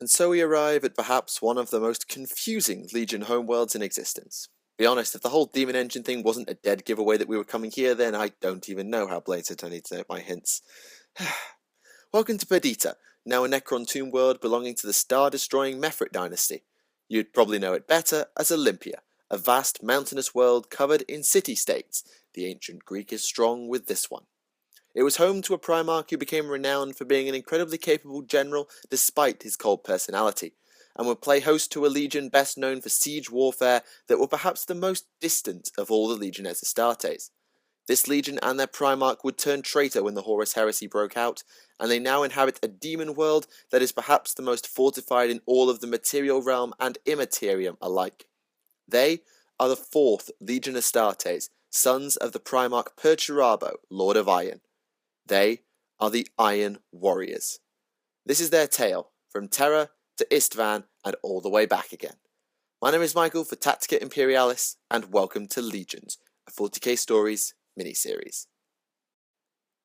And so we arrive at perhaps one of the most confusing Legion homeworlds in existence. Be honest, if the whole Demon Engine thing wasn't a dead giveaway that we were coming here, then I don't even know how blatant I need to make my hints. Welcome to Perdita, now a Necron tomb world belonging to the star-destroying Mefrit dynasty. You'd probably know it better as Olympia, a vast mountainous world covered in city-states. The ancient Greek is strong with this one. It was home to a Primarch who became renowned for being an incredibly capable general despite his cold personality, and would play host to a legion best known for siege warfare that were perhaps the most distant of all the Legiones Astartes. This legion and their Primarch would turn traitor when the Horus Heresy broke out, and they now inhabit a demon world that is perhaps the most fortified in all of the material realm and immaterium alike. They are the 4th Legion Astartes, sons of the Primarch Perturabo, Lord of Iron. They are the Iron Warriors. This is their tale, from Terra to Istvan and all the way back again. My name is Michael for Tactica Imperialis, and welcome to Legions, a 40k Stories mini-series.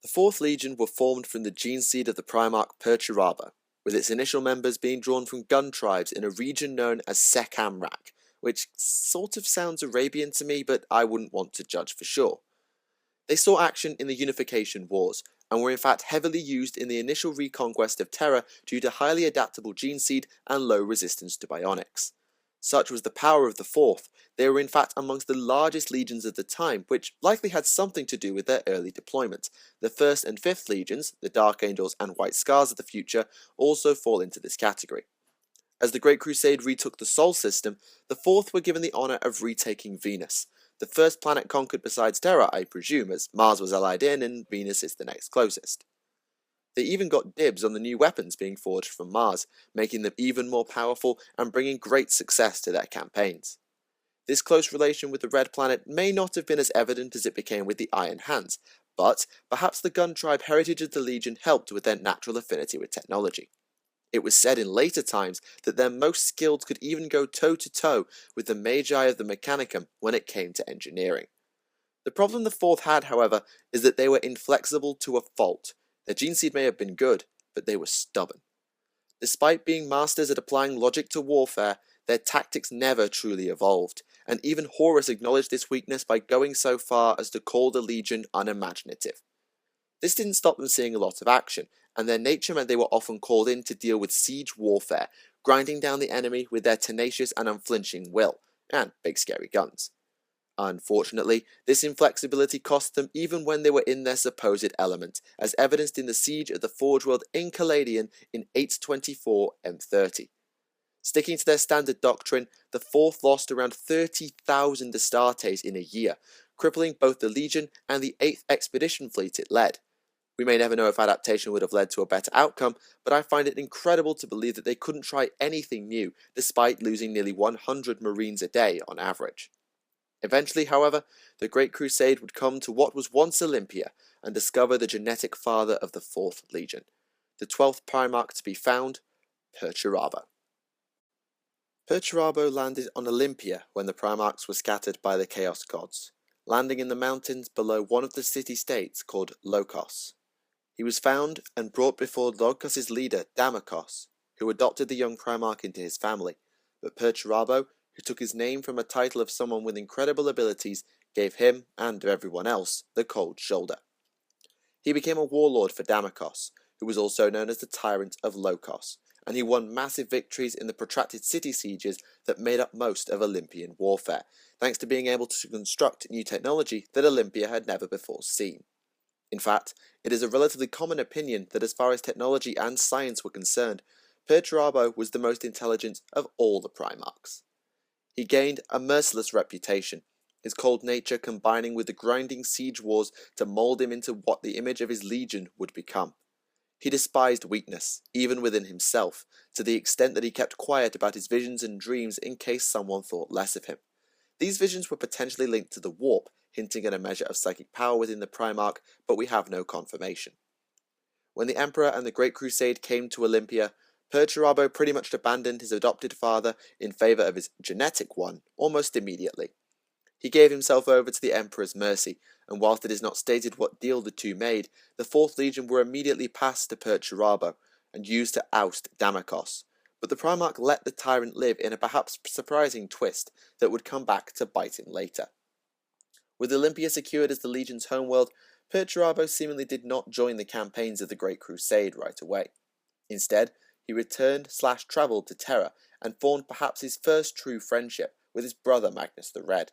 The 4th Legion were formed from the gene seed of the Primarch Perturabo, with its initial members being drawn from gun tribes in a region known as Sekhamrak, which sort of sounds Arabian to me, but I wouldn't want to judge for sure. They saw action in the Unification Wars, and were in fact heavily used in the initial reconquest of Terra due to highly adaptable gene seed and low resistance to bionics. Such was the power of the 4th, they were in fact amongst the largest legions of the time, which likely had something to do with their early deployment. The 1st and 5th legions, the Dark Angels and White Scars of the future, also fall into this category. As the Great Crusade retook the Sol system, the 4th were given the honour of retaking Venus, the first planet conquered besides Terra, I presume, as Mars was allied in and Venus is the next closest. They even got dibs on the new weapons being forged from Mars, making them even more powerful and bringing great success to their campaigns. This close relation with the Red Planet may not have been as evident as it became with the Iron Hands, but perhaps the gun tribe heritage of the Legion helped with their natural affinity with technology. It was said in later times that their most skilled could even go toe-to-toe with the Magi of the Mechanicum when it came to engineering. The problem the 4th had, however, is that they were inflexible to a fault. Their gene seed may have been good, but they were stubborn. Despite being masters at applying logic to warfare, their tactics never truly evolved, and even Horus acknowledged this weakness by going so far as to call the Legion unimaginative. This didn't stop them seeing a lot of action, and their nature meant they were often called in to deal with siege warfare, grinding down the enemy with their tenacious and unflinching will, and big scary guns. Unfortunately, this inflexibility cost them even when they were in their supposed element, as evidenced in the siege of the Forge World in Caladian in 824 M30. Sticking to their standard doctrine, the 4th lost around 30,000 Astartes in a year, crippling both the Legion and the 8th Expedition Fleet it led. We may never know if adaptation would have led to a better outcome, but I find it incredible to believe that they couldn't try anything new, despite losing nearly 100 Marines a day on average. Eventually, however, the Great Crusade would come to what was once Olympia, and discover the genetic father of the 4th Legion, the 12th Primarch to be found, Perturabo. Perturabo landed on Olympia when the Primarchs were scattered by the Chaos Gods, landing in the mountains below one of the city-states called Lokos. He was found and brought before Lokos' leader, Damakos, who adopted the young Primarch into his family, but Perturabo, who took his name from a title of someone with incredible abilities, gave him, and everyone else, the cold shoulder. He became a warlord for Damakos, who was also known as the Tyrant of Lokos, and he won massive victories in the protracted city sieges that made up most of Olympian warfare, thanks to being able to construct new technology that Olympia had never before seen. In fact, it is a relatively common opinion that as far as technology and science were concerned, Perturabo was the most intelligent of all the Primarchs. He gained a merciless reputation, his cold nature combining with the grinding siege wars to mold him into what the image of his legion would become. He despised weakness, even within himself, to the extent that he kept quiet about his visions and dreams in case someone thought less of him. These visions were potentially linked to the warp, hinting at a measure of psychic power within the Primarch, but we have no confirmation. When the Emperor and the Great Crusade came to Olympia, Perturabo pretty much abandoned his adopted father in favour of his genetic one almost immediately. He gave himself over to the Emperor's mercy, and whilst it is not stated what deal the two made, the 4th Legion were immediately passed to Perturabo and used to oust Damakos, But the Primarch let the tyrant live in a perhaps surprising twist that would come back to bite him later. With Olympia secured as the Legion's homeworld, Perturabo seemingly did not join the campaigns of the Great Crusade right away. Instead, he returned/travelled to Terra and formed perhaps his first true friendship with his brother Magnus the Red.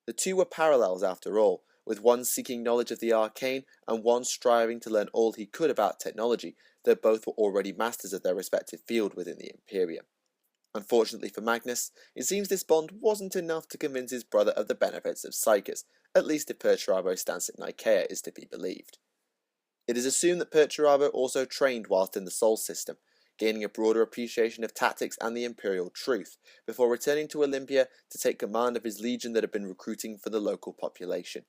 The two were parallels after all, with one seeking knowledge of the arcane and one striving to learn all he could about technology, though both were already masters of their respective field within the Imperium. Unfortunately for Magnus, it seems this bond wasn't enough to convince his brother of the benefits of Psychers, at least if Perturabo's stance at Nicaea is to be believed. It is assumed that Perturabo also trained whilst in the Sol system, gaining a broader appreciation of tactics and the Imperial truth, before returning to Olympia to take command of his legion that had been recruiting for the local population.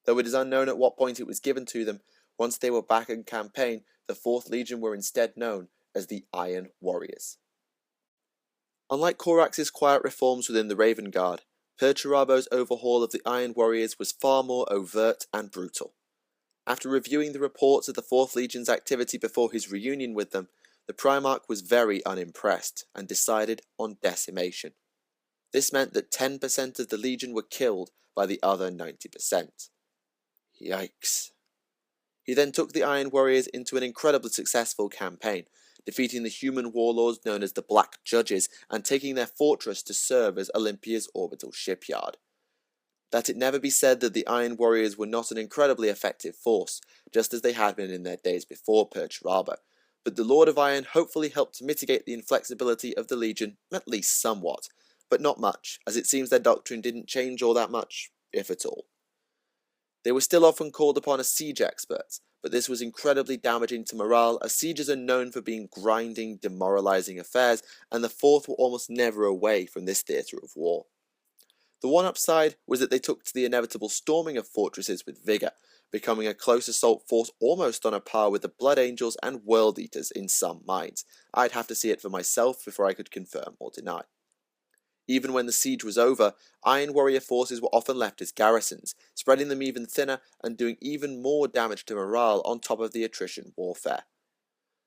Though it is unknown at what point it was given to them, once they were back in campaign, the 4th Legion were instead known as the Iron Warriors. Unlike Corax's quiet reforms within the Raven Guard, Perturabo's overhaul of the Iron Warriors was far more overt and brutal. After reviewing the reports of the 4th Legion's activity before his reunion with them, the Primarch was very unimpressed and decided on decimation. This meant that 10% of the Legion were killed by the other 90%. Yikes. He then took the Iron Warriors into an incredibly successful campaign, defeating the human warlords known as the Black Judges and taking their fortress to serve as Olympia's orbital shipyard. Let it never be said that the Iron Warriors were not an incredibly effective force, just as they had been in their days before Perturabo, but the Lord of Iron hopefully helped to mitigate the inflexibility of the Legion, at least somewhat, but not much, as it seems their doctrine didn't change all that much, if at all. They were still often called upon as siege experts, but this was incredibly damaging to morale, as sieges are known for being grinding, demoralizing affairs, and the 4th were almost never away from this theatre of war. The one upside was that they took to the inevitable storming of fortresses with vigour, becoming a close assault force almost on a par with the Blood Angels and World Eaters in some minds. I'd have to see it for myself before I could confirm or deny. Even when the siege was over, Iron Warrior forces were often left as garrisons, spreading them even thinner and doing even more damage to morale on top of the attrition warfare.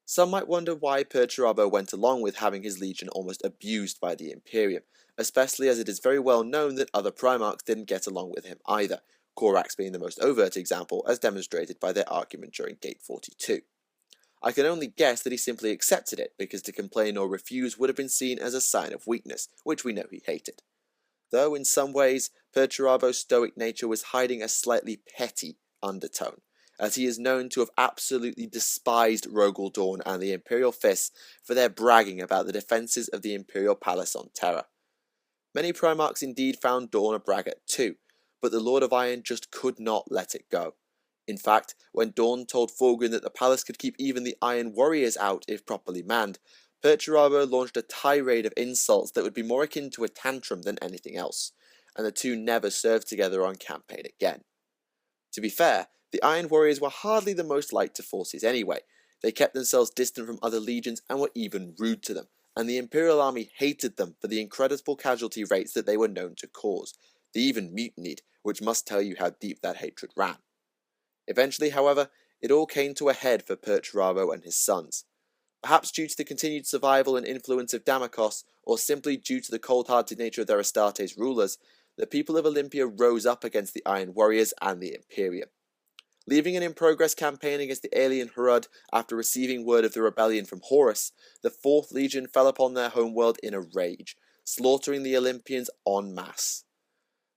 Some might wonder why Perturabo went along with having his legion almost abused by the Imperium, especially as it is very well known that other Primarchs didn't get along with him either, Corax being the most overt example as demonstrated by their argument during Gate 42. I can only guess that he simply accepted it, because to complain or refuse would have been seen as a sign of weakness, which we know he hated. Though in some ways, Perturabo's stoic nature was hiding a slightly petty undertone, as he is known to have absolutely despised Rogel Dawn and the Imperial Fists for their bragging about the defences of the Imperial Palace on Terra. Many Primarchs indeed found Dawn a braggart too, but the Lord of Iron just could not let it go. In fact, when Dawn told Fulgrim that the palace could keep even the Iron Warriors out if properly manned, Perturabo launched a tirade of insults that would be more akin to a tantrum than anything else, and the two never served together on campaign again. To be fair, the Iron Warriors were hardly the most liked of forces anyway. They kept themselves distant from other legions and were even rude to them, and the Imperial army hated them for the incredible casualty rates that they were known to cause. They even mutinied, which must tell you how deep that hatred ran. Eventually, however, it all came to a head for Perturabo and his sons. Perhaps due to the continued survival and influence of Damakos, or simply due to the cold-hearted nature of their Astartes rulers, the people of Olympia rose up against the Iron Warriors and the Imperium. Leaving an in-progress campaign against the alien Harad after receiving word of the rebellion from Horus, the 4th Legion fell upon their homeworld in a rage, slaughtering the Olympians en masse.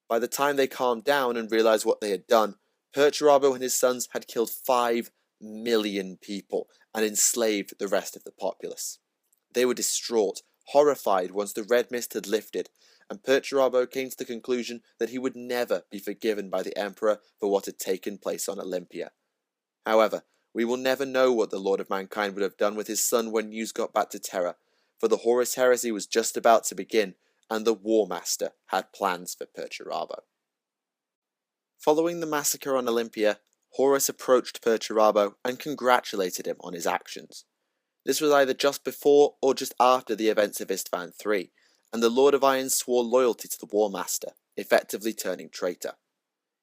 By the time they calmed down and realized what they had done, Perturabo and his sons had killed 5 million people and enslaved the rest of the populace. They were distraught, horrified once the red mist had lifted, and Perturabo came to the conclusion that he would never be forgiven by the Emperor for what had taken place on Olympia. However, we will never know what the Lord of Mankind would have done with his son when news got back to Terra, for the Horus Heresy was just about to begin, and the War Master had plans for Perturabo. Following the massacre on Olympia, Horus approached Perturabo and congratulated him on his actions. This was either just before or just after the events of Istvan III, and the Lord of Iron swore loyalty to the War Master, effectively turning traitor.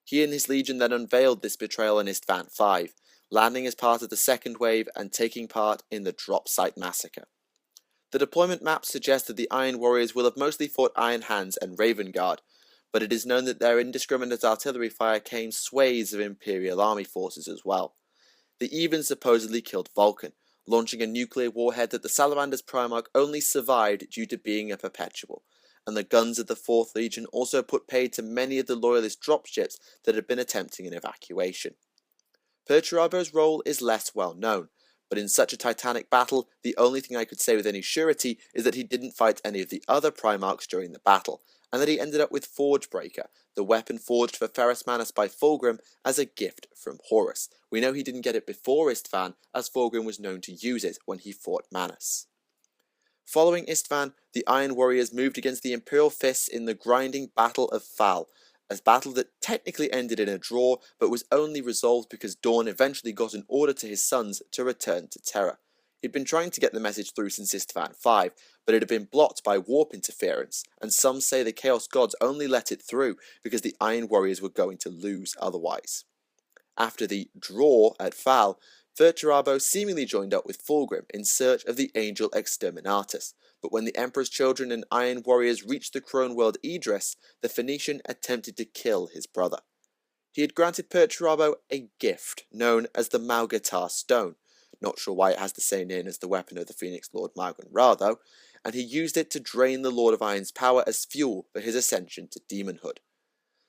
He and his legion then unveiled this betrayal in Istvan V, landing as part of the second wave and taking part in the Drop Site Massacre. The deployment maps suggest that the Iron Warriors will have mostly fought Iron Hands and Raven Guard, but it is known that their indiscriminate artillery fire came swathes of Imperial army forces as well. They even supposedly killed Vulcan, launching a nuclear warhead that the Salamander's Primarch only survived due to being a perpetual, and the guns of the 4th Legion also put paid to many of the Loyalist dropships that had been attempting an evacuation. Perturabo's role is less well known, but in such a titanic battle, the only thing I could say with any surety is that he didn't fight any of the other Primarchs during the battle, and that he ended up with Forgebreaker, the weapon forged for Ferrus Manus by Fulgrim as a gift from Horus. We know he didn't get it before Istvan, as Fulgrim was known to use it when he fought Manus. Following Istvan, the Iron Warriors moved against the Imperial Fists in the grinding Battle of Fal, a battle that technically ended in a draw, but was only resolved because Dorn eventually got an order to his sons to return to Terra. He'd been trying to get the message through since Istvan V, but it had been blocked by warp interference, and some say the Chaos Gods only let it through because the Iron Warriors were going to lose otherwise. After the draw at Fal, Perturabo seemingly joined up with Fulgrim in search of the Angel Exterminatus, but when the Emperor's children and Iron Warriors reached the Crone world Idris, the Phoenician attempted to kill his brother. He had granted Perturabo a gift known as the Malgatar Stone, not sure why it has the same name as the weapon of the Phoenix Lord Malgan Ra though, and he used it to drain the Lord of Iron's power as fuel for his ascension to demonhood.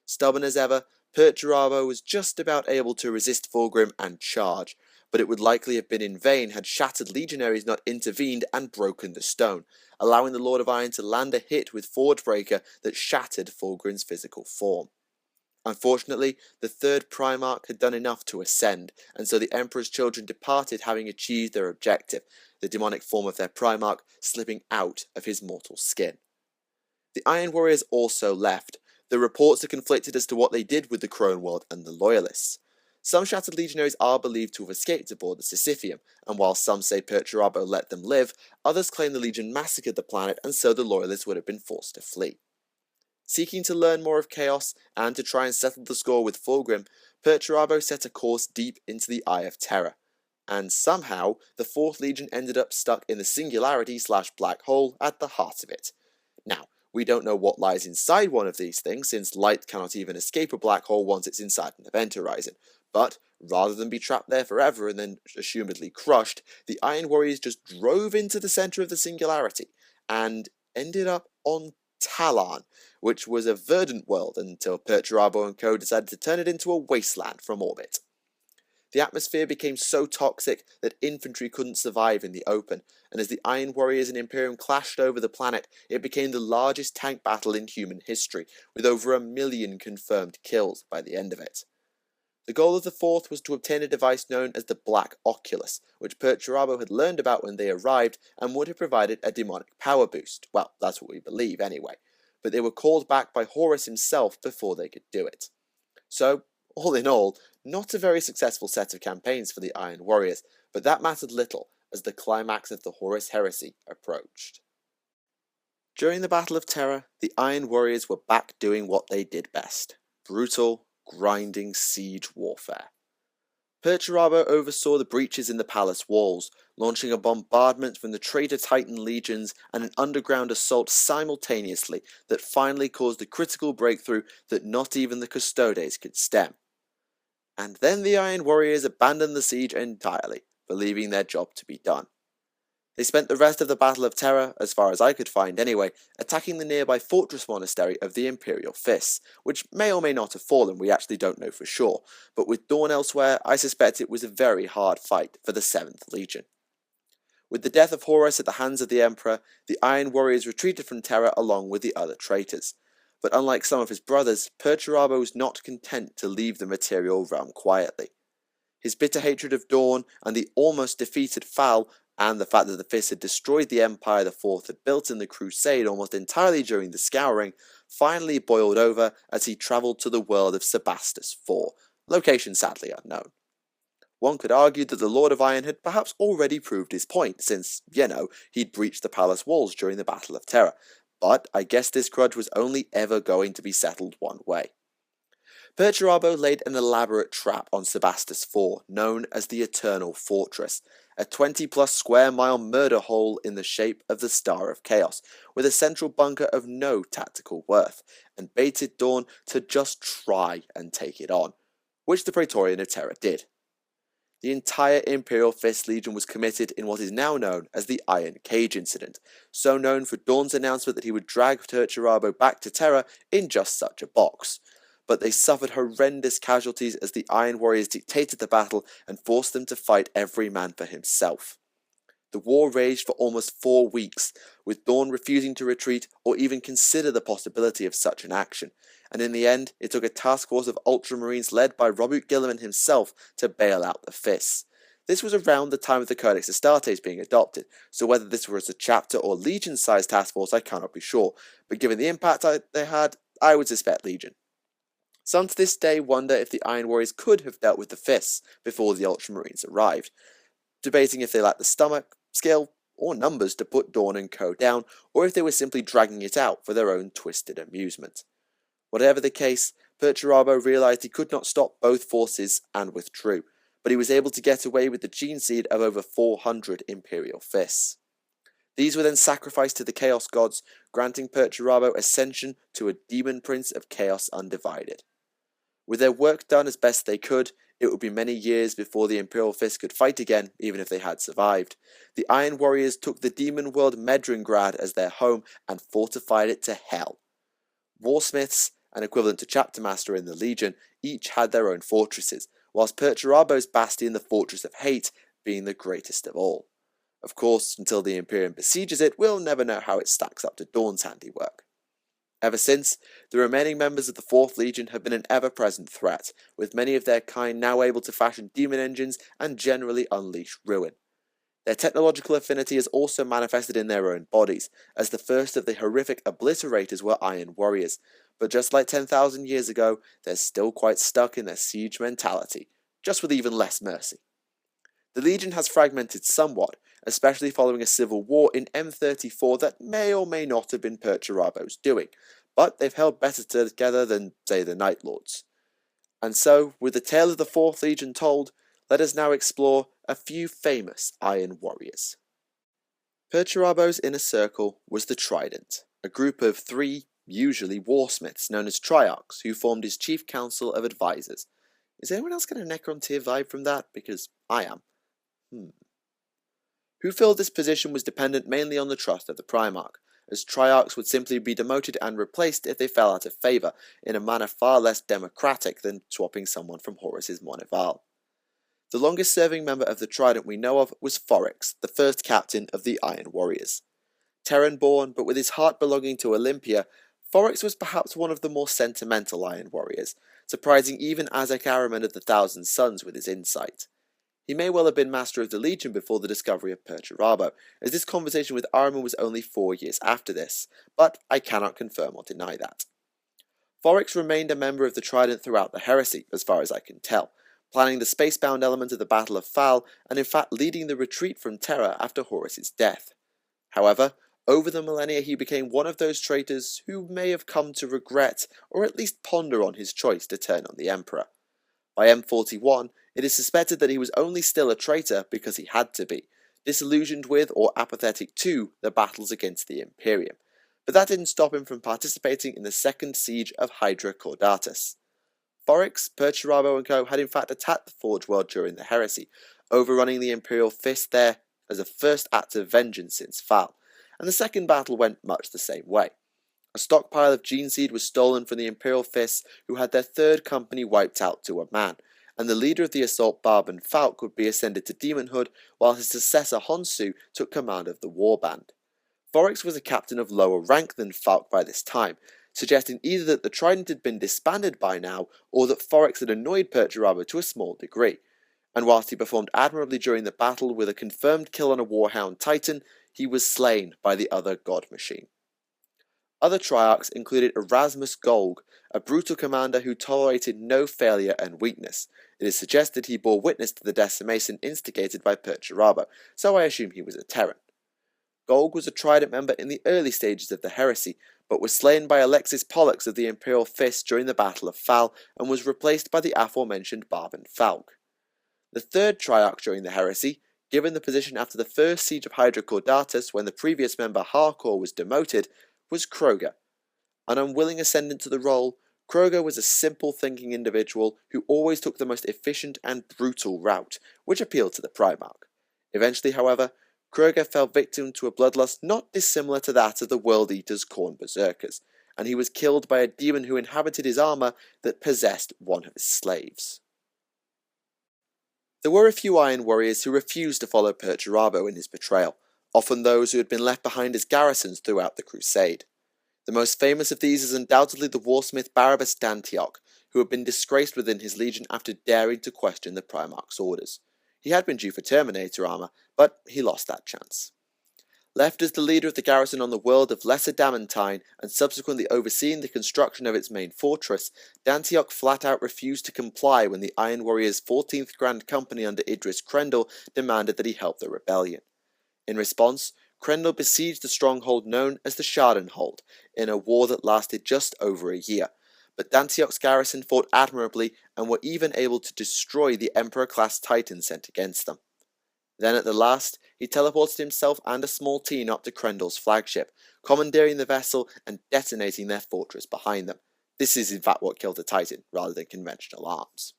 Stubborn as ever, Perturabo was just about able to resist Fulgrim and charge, but it would likely have been in vain had shattered legionaries not intervened and broken the stone, allowing the Lord of Iron to land a hit with Forgebreaker that shattered Fulgrim's physical form. Unfortunately, the 3rd Primarch had done enough to ascend, and so the Emperor's children departed having achieved their objective, the demonic form of their Primarch slipping out of his mortal skin. The Iron Warriors also left. The reports are conflicted as to what they did with the Crone world and the Loyalists. Some shattered legionaries are believed to have escaped aboard the Sisypheum, and while some say Perturabo let them live, others claim the Legion massacred the planet and so the Loyalists would have been forced to flee. Seeking to learn more of Chaos, and to try and settle the score with Fulgrim, Perturabo set a course deep into the Eye of Terror, and somehow the 4th Legion ended up stuck in the Singularity/Black Hole at the heart of it. Now, we don't know what lies inside one of these things, since light cannot even escape a black hole once it's inside an event horizon, but rather than be trapped there forever and then assumedly crushed, the Iron Warriors just drove into the center of the Singularity, and ended up on Talon, which was a verdant world until Perturabo and co decided to turn it into a wasteland from orbit. The atmosphere became so toxic that infantry couldn't survive in the open, and as the Iron Warriors and Imperium clashed over the planet, it became the largest tank battle in human history, with over 1 million confirmed kills by the end of it. The goal of the 4th was to obtain a device known as the Black Oculus, which Perturabo had learned about when they arrived and would have provided a demonic power boost. Well, that's what we believe anyway, but they were called back by Horus himself before they could do it. So, all in all, not a very successful set of campaigns for the Iron Warriors, but that mattered little as the climax of the Horus Heresy approached. During the Battle of Terra, the Iron Warriors were back doing what they did best: brutal, grinding siege warfare. Perturabo oversaw the breaches in the palace walls, launching a bombardment from the traitor Titan legions and an underground assault simultaneously that finally caused a critical breakthrough that not even the Custodes could stem. And then the Iron Warriors abandoned the siege entirely, believing their job to be done. They spent the rest of the Battle of Terra, as far as I could find anyway, attacking the nearby fortress monastery of the Imperial Fists, which may or may not have fallen, we actually don't know for sure, but with Dorn elsewhere, I suspect it was a very hard fight for the 7th Legion. With the death of Horus at the hands of the Emperor, the Iron Warriors retreated from Terra along with the other traitors. But unlike some of his brothers, Perturabo was not content to leave the material realm quietly. His bitter hatred of Dorn and the almost defeated Fal, and the fact that the Fists had destroyed the empire the 4th had built in the Crusade almost entirely during the Scouring, finally boiled over as he travelled to the world of Sebastus IV, location sadly unknown. One could argue that the Lord of Iron had perhaps already proved his point, since, he'd breached the palace walls during the Battle of Terra, but I guess this grudge was only ever going to be settled one way. Perturabo laid an elaborate trap on Sebastus IV, known as the Eternal Fortress, a 20-plus square mile murder hole in the shape of the Star of Chaos, with a central bunker of no tactical worth, and baited Dawn to just try and take it on, which the Praetorian of Terra did. The entire Imperial Fist Legion was committed in what is now known as the Iron Cage Incident, so known for Dawn's announcement that he would drag Perturabo back to Terra in just such a box. But they suffered horrendous casualties as the Iron Warriors dictated the battle and forced them to fight every man for himself. The war raged for almost 4 weeks, with Dawn refusing to retreat or even consider the possibility of such an action, and in the end it took a task force of Ultramarines led by Robert Guilliman himself to bail out the Fists. This was around the time of the Codex Astartes being adopted, so whether this was a chapter or Legion-sized task force I cannot be sure, but given the impact they had, I would suspect Legion. Some to this day wonder if the Iron Warriors could have dealt with the Fists before the Ultramarines arrived, debating if they lacked the stomach, skill, or numbers to put Dawn and co down, or if they were simply dragging it out for their own twisted amusement. Whatever the case, Perturabo realized he could not stop both forces and withdrew, but he was able to get away with the gene seed of over 400 Imperial Fists. These were then sacrificed to the Chaos Gods, granting Perturabo ascension to a Demon Prince of Chaos Undivided. With their work done as best they could, it would be many years before the Imperial Fist could fight again, even if they had survived. The Iron Warriors took the demon world Medringrad as their home and fortified it to hell. Warsmiths, an equivalent to Chapter Master in the Legion, each had their own fortresses, whilst Perturabo's bastion, the Fortress of Hate, being the greatest of all. Of course, until the Imperium besieges it, we'll never know how it stacks up to Dawn's handiwork. Ever since, the remaining members of the 4th Legion have been an ever-present threat, with many of their kind now able to fashion demon engines and generally unleash ruin. Their technological affinity is also manifested in their own bodies, as the first of the horrific obliterators were Iron Warriors, but just like 10,000 years ago, they're still quite stuck in their siege mentality, just with even less mercy. The Legion has fragmented somewhat, especially following a civil war in M34 that may or may not have been Perturabo's doing, but they've held better together than, say, the Night Lords. And so, with the tale of the 4th Legion told, let us now explore a few famous Iron Warriors. Perturabo's inner circle was the Trident, a group of 3, usually warsmiths, known as Triarchs, who formed his chief council of advisors. Is anyone else getting a Necron-tier vibe from that? Because I am. Who filled this position was dependent mainly on the trust of the Primarch, as Triarchs would simply be demoted and replaced if they fell out of favour, in a manner far less democratic than swapping someone from Horus's Moneval. The longest serving member of the Trident we know of was Foryx, the first captain of the Iron Warriors. Terran-born, but with his heart belonging to Olympia, Foryx was perhaps one of the more sentimental Iron Warriors, surprising even Azek Ahriman of the Thousand Suns with his insight. He may well have been Master of the Legion before the discovery of Perturabo, as this conversation with Ahriman was only 4 years after this, but I cannot confirm or deny that. Foryx remained a member of the Trident throughout the Heresy, as far as I can tell, planning the spacebound element of the Battle of Phal, and in fact leading the retreat from Terra after Horus's death. However, over the millennia he became one of those traitors who may have come to regret, or at least ponder on his choice to turn on the Emperor. By M41, it is suspected that he was only still a traitor because he had to be, disillusioned with or apathetic to the battles against the Imperium, but that didn't stop him from participating in the second siege of Hydra Caudatus. Foryx, Perturabo and co. had in fact attacked the Forge World during the Heresy, overrunning the Imperial Fist there as a first act of vengeance since Phal, and the second battle went much the same way. A stockpile of gene seed was stolen from the Imperial Fists, who had their third company wiped out to a man, and the leader of the assault, Barban Falk, would be ascended to demonhood, while his successor Honsu took command of the warband. Foryx was a captain of lower rank than Falk by this time, suggesting either that the Trident had been disbanded by now, or that Foryx had annoyed Perturabo to a small degree, and whilst he performed admirably during the battle with a confirmed kill on a Warhound Titan, he was slain by the other God Machine. Other Triarchs included Erasmus Golg, a brutal commander who tolerated no failure and weakness. It is suggested he bore witness to the decimation instigated by Perturabo, so I assume he was a Terran. Golg was a Trident member in the early stages of the Heresy, but was slain by Alexis Pollux of the Imperial Fist during the Battle of Phal, and was replaced by the aforementioned Barban Falk. The third Triarch during the Heresy, given the position after the first siege of Hydra Caudatus when the previous member Harkor was demoted, was Kroger. An unwilling ascendant to the role, Kroger was a simple-thinking individual who always took the most efficient and brutal route, which appealed to the Primarch. Eventually, however, Kroger fell victim to a bloodlust not dissimilar to that of the World Eater's Khorne Berserkers, and he was killed by a demon who inhabited his armour that possessed one of his slaves. There were a few Iron Warriors who refused to follow Perturabo in his betrayal, often those who had been left behind as garrisons throughout the Crusade. The most famous of these is undoubtedly the warsmith Barabbas d'Antioch, who had been disgraced within his legion after daring to question the Primarch's orders. He had been due for Terminator armour, but he lost that chance. Left as the leader of the garrison on the world of Lesser Damantine and subsequently overseeing the construction of its main fortress, d'Antioch flat out refused to comply when the Iron Warriors' 14th Grand Company under Idris Crendel demanded that he help the rebellion. In response, Crendel besieged the stronghold known as the Schadenhold in a war that lasted just over a year, but d'Antioch's garrison fought admirably and were even able to destroy the Emperor-class Titan sent against them. Then at the last, he teleported himself and a small team up to Crendel's flagship, commandeering the vessel and detonating their fortress behind them. This is in fact what killed the Titan, rather than conventional arms.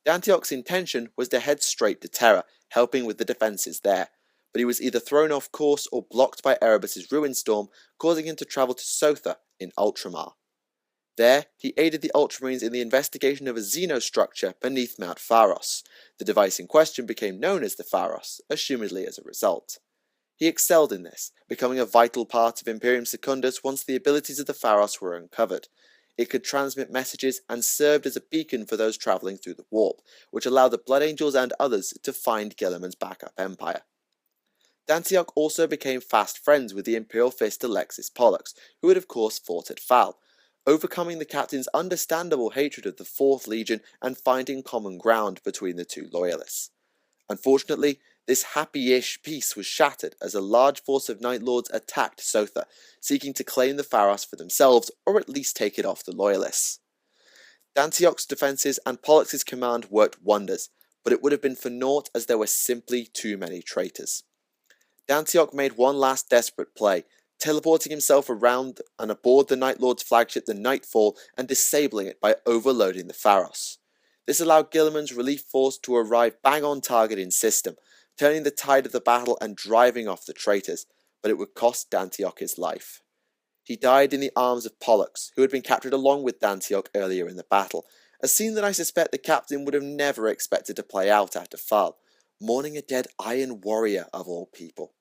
D'Antioch's intention was to head straight to Terra, helping with the defences there, but he was either thrown off course or blocked by Erebus' ruin storm, causing him to travel to Sotha in Ultramar. There, he aided the Ultramarines in the investigation of a xenostructure beneath Mount Pharos. The device in question became known as the Pharos, assumedly as a result. He excelled in this, becoming a vital part of Imperium Secundus once the abilities of the Pharos were uncovered. It could transmit messages and served as a beacon for those travelling through the warp, which allowed the Blood Angels and others to find Guilliman's backup empire. D'Antioch also became fast friends with the Imperial Fist Alexis Pollux, who had of course fought at Phal, overcoming the captain's understandable hatred of the 4th Legion and finding common ground between the two Loyalists. Unfortunately, this happy-ish peace was shattered as a large force of Night Lords attacked Sotha, seeking to claim the Pharos for themselves or at least take it off the Loyalists. D'Antioch's defences and Pollux's command worked wonders, but it would have been for naught as there were simply too many traitors. D'Antioch made one last desperate play, teleporting himself around and aboard the Night Lord's flagship the Nightfall and disabling it by overloading the Pharos. This allowed Guilliman's relief force to arrive bang on target in system, turning the tide of the battle and driving off the traitors, but it would cost D'Antioch his life. He died in the arms of Pollux, who had been captured along with D'Antioch earlier in the battle, a scene that I suspect the captain would have never expected to play out after Phal, mourning a dead Iron Warrior of all people.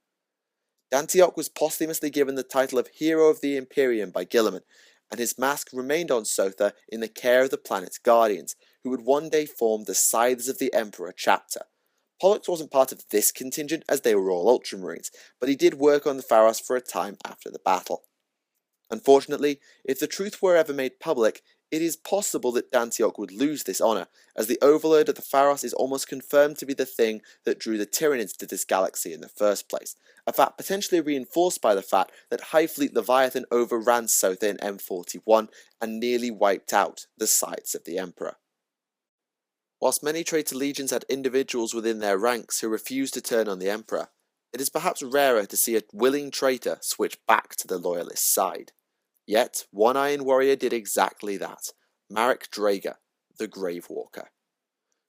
D'Antioch was posthumously given the title of Hero of the Imperium by Guilliman, and his mask remained on Sotha in the care of the planet's guardians, who would one day form the Scythes of the Emperor chapter. Pollux wasn't part of this contingent as they were all Ultramarines, but he did work on the Pharos for a time after the battle. Unfortunately, if the truth were ever made public, it is possible that D'Antioch would lose this honour, as the overload of the Pharos is almost confirmed to be the thing that drew the Tyranids to this galaxy in the first place, a fact potentially reinforced by the fact that High Fleet Leviathan overran Sotha in M41 and nearly wiped out the sights of the Emperor. Whilst many traitor legions had individuals within their ranks who refused to turn on the Emperor, it is perhaps rarer to see a willing traitor switch back to the Loyalist side. Yet, one Iron Warrior did exactly that, Marek Drager, the Gravewalker.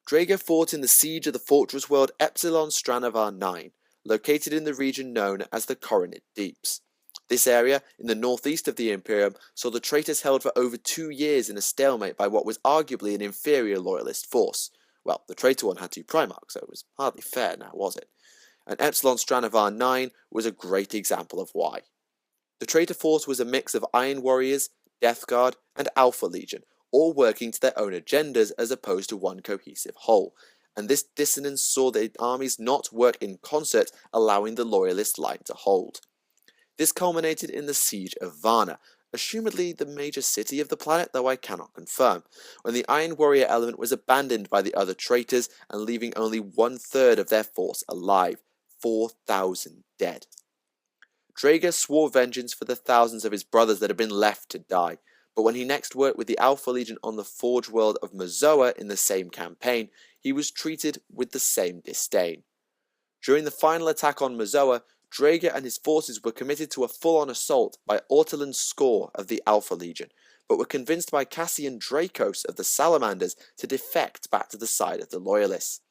Drager fought in the siege of the fortress world Epsilon Stranavar 9, located in the region known as the Coronid Deeps. This area, in the northeast of the Imperium, saw the traitors held for over 2 years in a stalemate by what was arguably an inferior Loyalist force. Well, the traitor one had 2 Primarchs, so it was hardly fair now, was it? And Epsilon Stranavar 9 was a great example of why. The traitor force was a mix of Iron Warriors, Death Guard, and Alpha Legion, all working to their own agendas as opposed to one cohesive whole, and this dissonance saw the armies not work in concert, allowing the Loyalist line to hold. This culminated in the Siege of Varna, assumedly the major city of the planet, though I cannot confirm, when the Iron Warrior element was abandoned by the other traitors and leaving only 1/3 of their force alive, 4,000 dead. Drager swore vengeance for the thousands of his brothers that had been left to die, but when he next worked with the Alpha Legion on the Forge world of Mozoa in the same campaign, he was treated with the same disdain. During the final attack on Mazoa, Draeger and his forces were committed to a full-on assault by Ortolan Score of the Alpha Legion, but were convinced by Cassian Dracos of the Salamanders to defect back to the side of the Loyalists.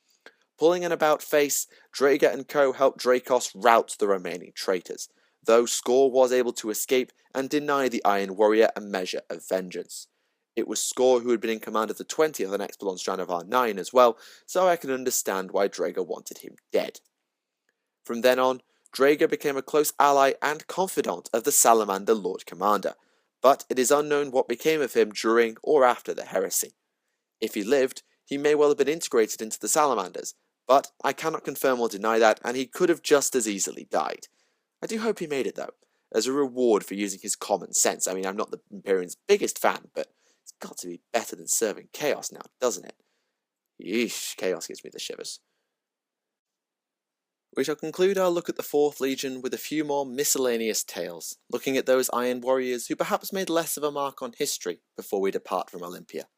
Pulling an about-face, Draeger and co helped Dracos rout the remaining traitors, though Score was able to escape and deny the Iron Warrior a measure of vengeance. It was Score who had been in command of the 20th and Expelon strand of R9 as well, so I can understand why Draeger wanted him dead. From then on, Draeger became a close ally and confidant of the Salamander Lord Commander, but it is unknown what became of him during or after the heresy. If he lived, he may well have been integrated into the Salamanders, but I cannot confirm or deny that, and he could have just as easily died. I do hope he made it though, as a reward for using his common sense. I mean, I'm not the Imperium's biggest fan, but it's got to be better than serving Chaos now, doesn't it? Yeesh, Chaos gives me the shivers. We shall conclude our look at the 4th Legion with a few more miscellaneous tales, looking at those Iron Warriors who perhaps made less of a mark on history before we depart from Olympia.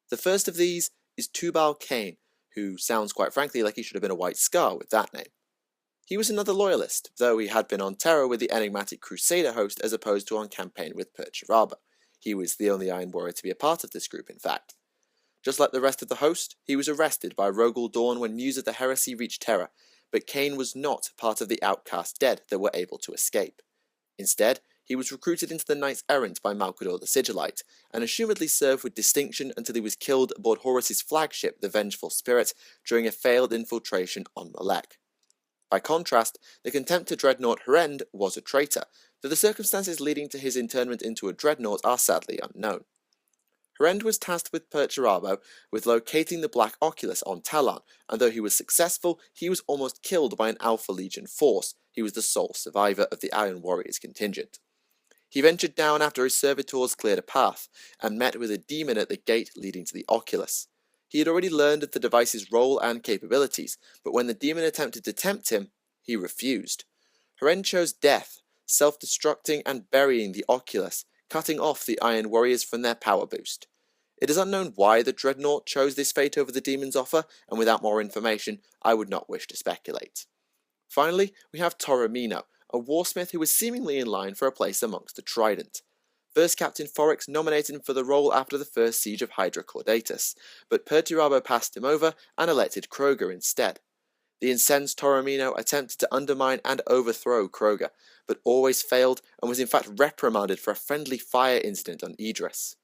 The first of these is Tubal Cain, who sounds quite frankly like he should have been a White Scar with that name. He was another Loyalist, though he had been on Terra with the enigmatic Crusader host as opposed to on campaign with Perturabo. He was the only Iron Warrior to be a part of this group, in fact. Just like the rest of the host, he was arrested by Rogel Dawn when news of the heresy reached Terra, but Cain was not part of the outcast dead that were able to escape. Instead, he was recruited into the Knights Errant by Malcador the Sigillite, and assumedly served with distinction until he was killed aboard Horus's flagship, the Vengeful Spirit, during a failed infiltration on Malek. By contrast, the Contemptor Dreadnought Hrend was a traitor, though the circumstances leading to his internment into a dreadnought are sadly unknown. Hrend was tasked with Perturabo with locating the Black Oculus on Talon, and though he was successful, he was almost killed by an Alpha Legion force. He was the sole survivor of the Iron Warriors contingent. He ventured down after his servitors cleared a path, and met with a demon at the gate leading to the Oculus. He had already learned of the device's role and capabilities, but when the demon attempted to tempt him, he refused. Hrend chose death, self-destructing and burying the Oculus, cutting off the Iron Warriors from their power boost. It is unknown why the Dreadnought chose this fate over the demon's offer, and without more information, I would not wish to speculate. Finally, we have Toromino, a warsmith who was seemingly in line for a place amongst the Trident. First Captain Forex nominated him for the role after the first siege of Hydra Caudatus, but Perturabo passed him over and elected Kroger instead. The incensed Toromino attempted to undermine and overthrow Kroger, but always failed and was in fact reprimanded for a friendly fire incident on Idris.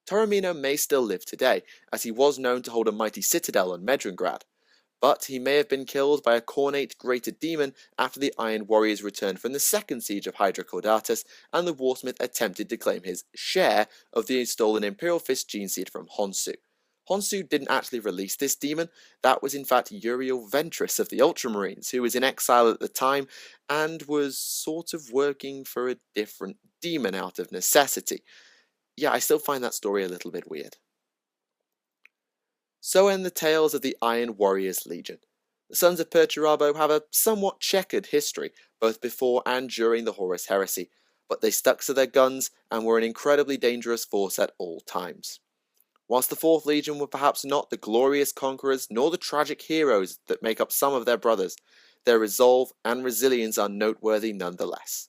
Toromino may still live today, as he was known to hold a mighty citadel on Medringrad, but he may have been killed by a cornate greater demon after the Iron Warriors returned from the second siege of Hydra Caudatus and the warsmith attempted to claim his share of the stolen Imperial Fist gene seed from Honsu. Honsu didn't actually release this demon. That was in fact Uriel Ventress of the Ultramarines, who was in exile at the time and was sort of working for a different demon out of necessity. Yeah, I still find that story a little bit weird. So end the tales of the Iron Warriors Legion. The Sons of Perturabo have a somewhat checkered history, both before and during the Horus Heresy, but they stuck to their guns and were an incredibly dangerous force at all times. Whilst the 4th Legion were perhaps not the glorious conquerors nor the tragic heroes that make up some of their brothers, their resolve and resilience are noteworthy nonetheless.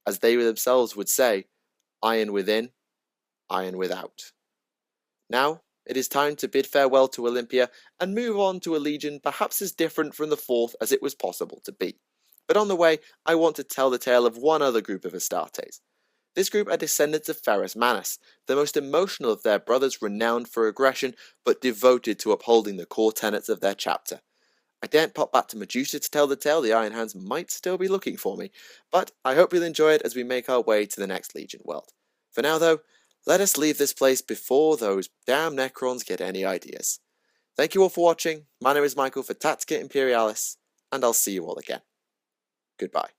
As they themselves would say, iron within, iron without. Now, it is time to bid farewell to Olympia and move on to a legion perhaps as different from the 4th as it was possible to be. But on the way, I want to tell the tale of one other group of Astartes. This group are descendants of Ferrus Manus, the most emotional of their brothers, renowned for aggression, but devoted to upholding the core tenets of their chapter. I daren't pop back to Medusa to tell the tale, the Iron Hands might still be looking for me, but I hope you'll enjoy it as we make our way to the next Legion world. For now though, let us leave this place before those damn Necrons get any ideas. Thank you all for watching, my name is Michael for Tactica Imperialis, and I'll see you all again. Goodbye.